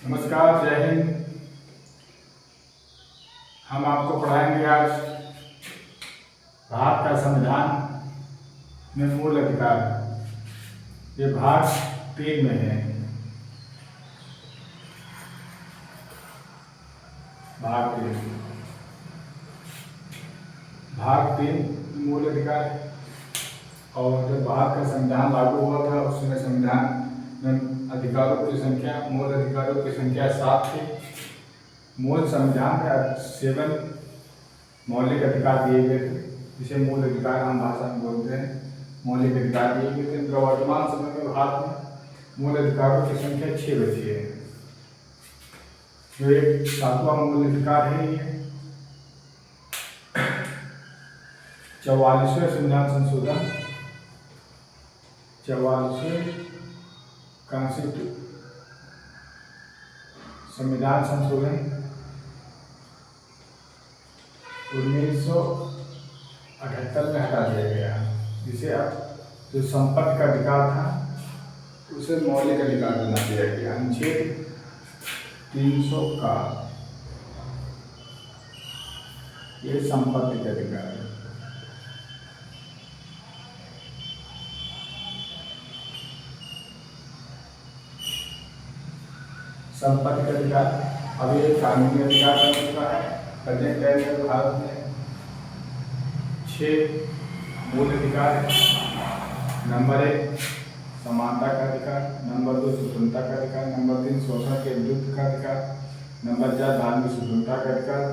नमस्कार, जय हिंद। हम आपको पढ़ाएंगे आज भारत का संविधान में मूल अधिकार। ये भाग 3 में है। भाग 3 मूल अधिकार है। और जब भारत का संविधान लागू हुआ था उस समय संविधान में अधिकारों की संख्या, मूल अधिकारों की संख्या 7 थी। मूल संविधान में 7 मौलिक अधिकार दिए गए थे, जिसे मूल अधिकार हम भाषा में बोलते हैं। मौलिक अधिकार दिए गए थे। वर्तमान समय में भारत में मूल अधिकारों की संख्या 6 बची है। जो एक 7वां मूल अधिकार है, ये 44वें संविधान संशोधन, 44वें संविधान संशोधन 1978 में हटा दिया गया, जिसे अब जो संपत्ति का अधिकार था उसे मौलिक अधिकार बना दिया गया। अनुच्छेद 300 का ये संपत्ति का अधिकार है। संपत्ति का अधिकार अब ये कानूनी अधिकार बन चुका है। प्रेजेंट टाइम में भारत में 6 मूल अधिकार है। नंबर 1 समानता का अधिकार, नंबर 2 स्वतंत्रता का अधिकार, नंबर 3 शोषण के विरुद्ध का अधिकार, नंबर 4 धार्मिक स्वतंत्रता का अधिकार,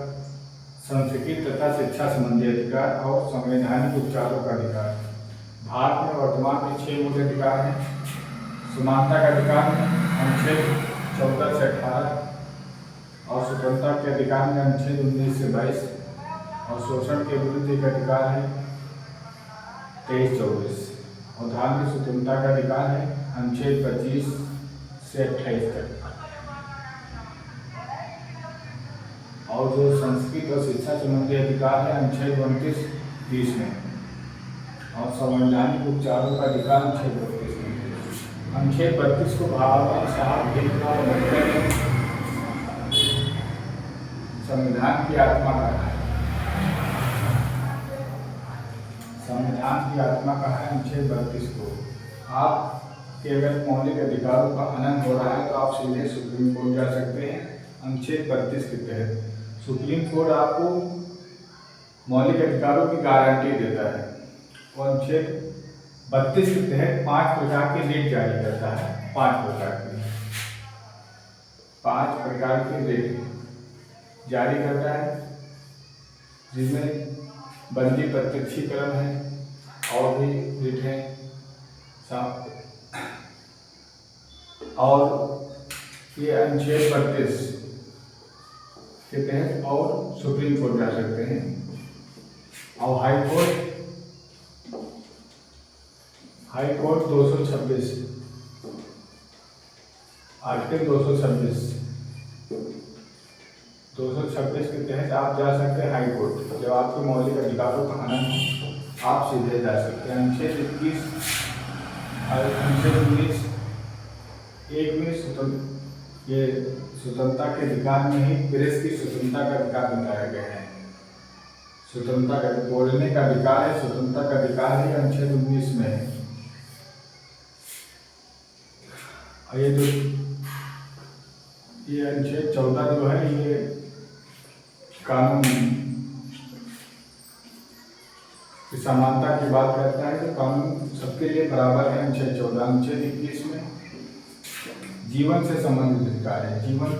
संस्कृति तथा शिक्षा संबंधी अधिकार और संवैधानिक उपचारों का अधिकार। भारत में वर्तमान में 6 मूल अधिकार हैं। समानता का अधिकार अनुच्छेद 14 से 18 और स्वतंत्रता के अधिकार में अनुच्छेद 19 से 22 और शोषण के विरुद्ध एक अधिकार है 23-24 और धार्मिक स्वतंत्रता का अधिकार है अनुच्छेद 25 से 28 तक। और जो संस्कृत और शिक्षा संबंधी अधिकार है अनुच्छेद 29-30 में और संवैधानिक उपचारों का अधिकार अनुच्छेद 32 में। अनुच्छेद 32 को भारत साहब संविधान की आत्मा कहा है। संविधान की आत्मा कहा है अनुच्छेद 32 को। आप के अगर मौलिक अधिकारों का हनन हो रहा है तो आप सीधे सुप्रीम कोर्ट जा सकते हैं। अनुच्छेद 32 के तहत सुप्रीम कोर्ट आपको मौलिक अधिकारों की गारंटी देता है और अनुच्छेद 32 के तहत 5 प्रकार के रिट जारी करता है। 5 प्रकार के रिट जारी करता है, जिसमें बंदी प्रत्यक्षीकरण है और भी रिट है। और ये अनुच्छेद 32 के तहत और सुप्रीम कोर्ट जा सकते हैं। और हाई कोर्ट 226 आर्टिकल 226 के तहत आप जा सकते हैं हाई कोर्ट। जब आपके मौलिक अधिकारों का हनन हो आप सीधे जा सकते हैं। अनुच्छेद 21 और अनुच्छेद 19 एक में ये स्वतंत्रता के अधिकार में ही प्रेस की स्वतंत्रता का अधिकार बताया गया है। स्वतंत्रता का बोलने का अधिकार है, स्वतंत्रता का अधिकार है अनुच्छेद 19 में है। और ये अनुच्छेद 14 जो है ये कानून की समानता की बात करता है। तो कानून सबके लिए बराबर है। अनुच्छेद 14 अनुच्छेद 21 में जीवन से संबंधित अधिकार है। जीवन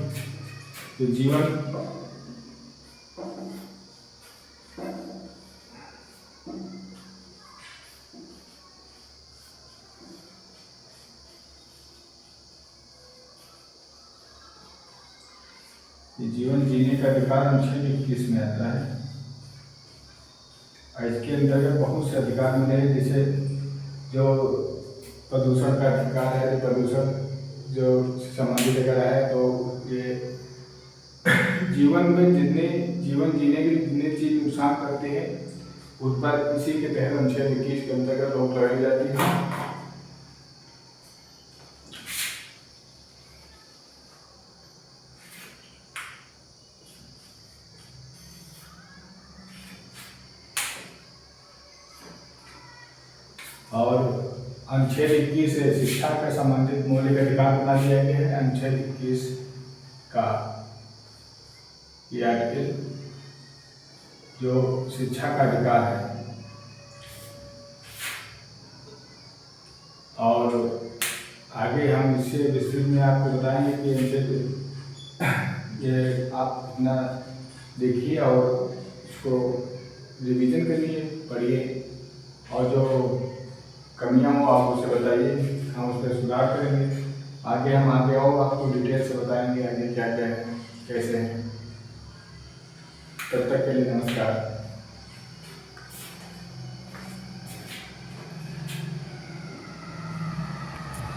जीने का अधिकार अनुच्छेद 21 में आता है। और इसके अंतर्गत बहुत से अधिकार मिले हैं, जैसे जो प्रदूषण का अधिकार है। प्रदूषण जो संबंधित अगर है तो ये जीवन जीने की जितनी चीज नुकसान करते हैं उस पर इसी के तहत अनुच्छेद 21 के अंतर्गत रोक लगाई जाती है। और अनुच्छेद 21 से शिक्षा के संबंधित मौलिक अधिकार बना दिया गया है। अनुच्छेद 21 का ये आर्टिकल जो शिक्षा का अधिकार है, और आगे हम इससे विस्तृत में आपको बताएंगे कि ये आप अपना देखिए और इसको रिवीजन करिए, पढ़िए, और जो कमियां हो आप उसे बताइए, हम उस पर सुधार करेंगे। आगे हम और आपको डिटेल से बताएंगे आगे क्या क्या है, कैसे है। तब तक के लिए नमस्कार।